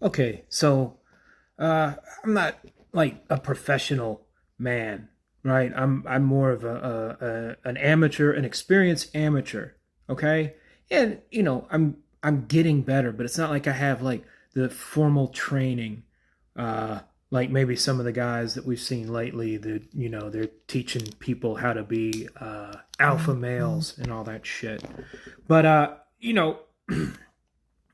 Okay, so I'm not like a professional man, right? I'm more of an amateur, an experienced amateur. Okay, and I'm getting better, but it's not like I have like the formal training, uh, like maybe some of the guys that we've seen lately. That they're teaching people how to be alpha males and all that shit. But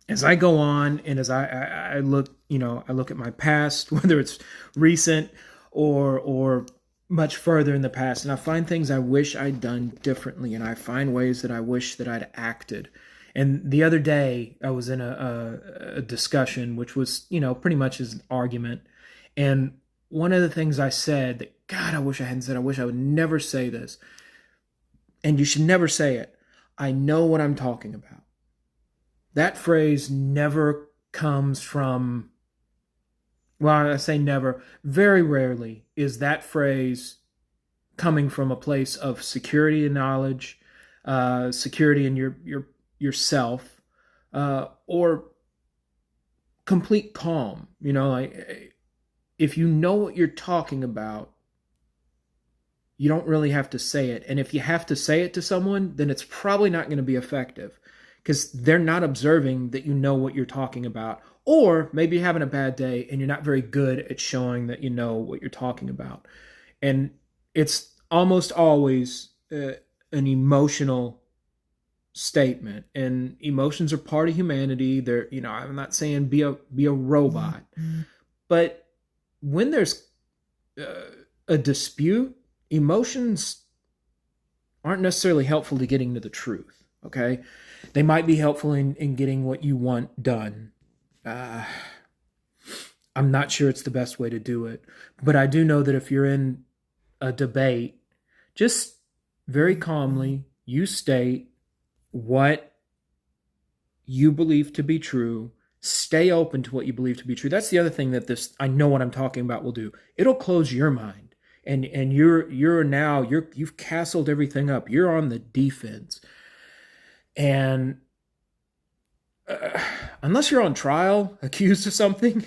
as I go on and as I look, I look at my past, whether it's recent or much further in the past, and I find things I wish I'd done differently, and I find ways that I wish that I'd acted. And the other day, I was in a discussion, which was, pretty much as an argument. And one of the things I said that, God, I wish I hadn't said, I wish I would never say this, and you should never say it. I know what I'm talking about. That phrase never comes from, well, I say never, very rarely is that phrase coming from a place of security and knowledge, security in yourself, or complete calm. Like if you know what you're talking about, you don't really have to say it. And if you have to say it to someone, then it's probably not going to be effective because they're not observing that you know what you're talking about. Or maybe you're having a bad day and you're not very good at showing that you know what you're talking about. And it's almost always an emotional statement. And emotions are part of humanity. They're, I'm not saying be a robot, but when there's a dispute, emotions aren't necessarily helpful to getting to the truth. Okay, they might be helpful in getting what you want done. Uh, I'm not sure it's the best way to do it, but I do know that if you're in a debate, just very calmly, you state what you believe to be true. Stay open to what you believe to be true. That's the other thing that this I know what I'm talking about will do. It'll close your mind. And you've castled everything up. You're on the defense. And unless you're on trial, accused of something,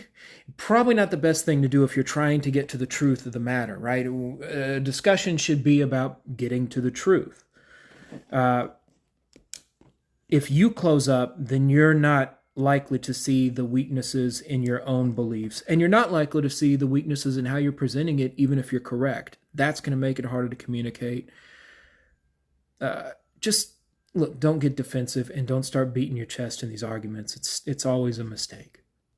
probably not the best thing to do if you're trying to get to the truth of the matter, right? A discussion should be about getting to the truth. Uh, if you close up, then you're not likely to see the weaknesses in your own beliefs. And you're not likely to see the weaknesses in how you're presenting it, even if you're correct. That's going to make it harder to communicate. Just look, don't get defensive and don't start beating your chest in these arguments. It's always a mistake.